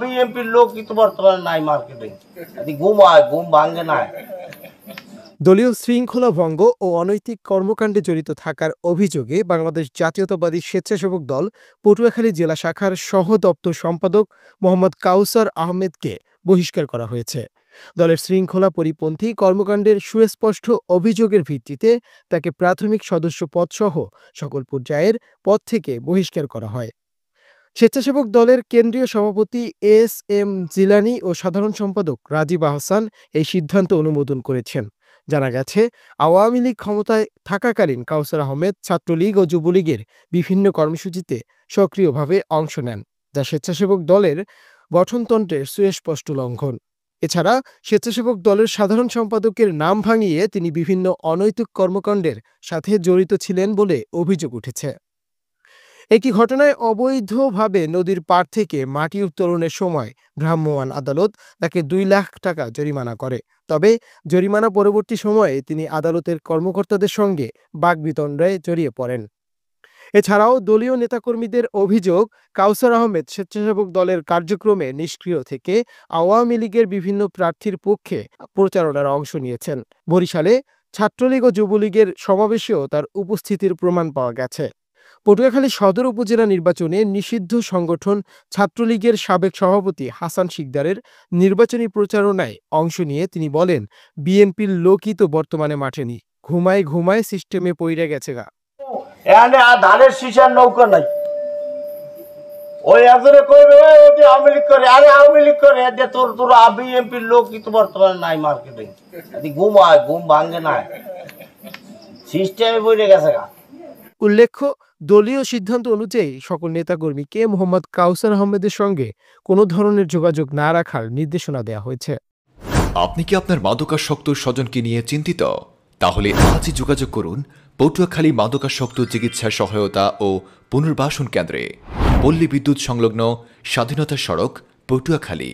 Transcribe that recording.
বিএনপির লোক কিন্তু বর্তমানে নাই মার্কেটে, ঘুম ভাঙে না। দলীয় শৃঙ্খলা ভঙ্গ ও অনৈতিক কর্মকাণ্ডে জড়িত থাকার অভিযোগে বাংলাদেশ জাতীয়তাবাদী স্বেচ্ছাসেবক দল পটুয়াখালী জেলা শাখার সহ দপ্তর সম্পাদক মোহাম্মদ কাউসার আহমেদকে বহিষ্কার করা হয়েছে। দলের শৃঙ্খলা পরিপন্থী কর্মকাণ্ডের সুস্পষ্ট অভিযোগের ভিত্তিতে তাকে প্রাথমিক সদস্য পদসহ সকল পর্যায়ের পদ থেকে বহিষ্কার করা হয়। স্বেচ্ছাসেবক দলের কেন্দ্রীয় সভাপতি এস এম জিলানী ও সাধারণ সম্পাদক রাজীব আহসান এই সিদ্ধান্ত অনুমোদন করেছেন। জানা গেছে, আওয়ামী লীগ ক্ষমতায় থাকাকালীন কাউসার আহমেদ ছাত্রলীগ ও যুবলীগের বিভিন্ন কর্মসূচিতে সক্রিয়ভাবে অংশ নেন, যা স্বেচ্ছাসেবক দলের গঠনতন্ত্রের সুস্পষ্ট লঙ্ঘন। এছাড়া স্বেচ্ছাসেবক দলের সাধারণ সম্পাদকের নাম ভাঙিয়ে তিনি বিভিন্ন অনৈতিক কর্মকাণ্ডের সাথে জড়িত ছিলেন বলে অভিযোগ উঠেছে। একটি ঘটনায় অবৈধভাবে নদীর পাড় থেকে মাটি উত্তোলনের সময় ভ্রাম্যমাণ আদালত তাকে 2 লাখ টাকা জরিমানা করে। তবে জরিমানা পরবর্তী সময়ে তিনি আদালতের কর্মকর্তাদের সঙ্গে বাকবিতণ্ডায় জড়িয়ে পড়েন। এছাড়াও দলীয় নেতাকর্মীদের অভিযোগ, কাউসার আহমেদ স্বেচ্ছাসেবক দলের কার্যক্রমে নিষ্ক্রিয় থেকে আওয়ামী লীগের বিভিন্ন প্রার্থীর পক্ষে প্রচারণার অংশ নিয়েছেন। বরিশালে ছাত্রলীগ ও যুবলীগের সমাবেশেও তার উপস্থিতির প্রমাণ পাওয়া গেছে। পটুয়াখালী সদর উপজেলা নির্বাচনে নিষিদ্ধ সংগঠন ছাত্রলীগের সাবেক সভাপতি হাসান শিকদারের নির্বাচনী প্রচারণায় অংশ নিয়ে তিনি বলেন, বিএনপির লোকই তো বর্তমানে মাঠে নেই, ঘুমায় সিস্টেমে পইড়ে গেছে গা। এখানে ধানের শীষের নৌকা নাই, ওই একজনে কইবে আওয়ামী লীগ করে, আরে আওয়ামী লীগ করে তোর বিএনপির লোক কিন্তু বর্তমানে নাই মার্কেটে, ঘুম ভাঙে না, সিস্টেমে পইড়ে গেছে গা। উল্লেখ্য, দলীয় সিদ্ধান্ত অনুযায়ী সকল নেতাকর্মীকে মোহাম্মদ কাউসার আহমেদের সঙ্গে কোনো ধরনের যোগাযোগ না রাখার নির্দেশনা দেওয়া হয়েছে। আপনি কি আপনার মাদকাসক্ত স্বজনকে নিয়ে চিন্তিত? তাহলে আজই যোগাযোগ করুন পটুয়াখালী মাদকাসক্ত চিকিৎসা সহায়তা ও পুনর্বাসন কেন্দ্রে, পল্লী বিদ্যুৎ সংলগ্ন স্বাধীনতা সড়ক, পটুয়াখালী।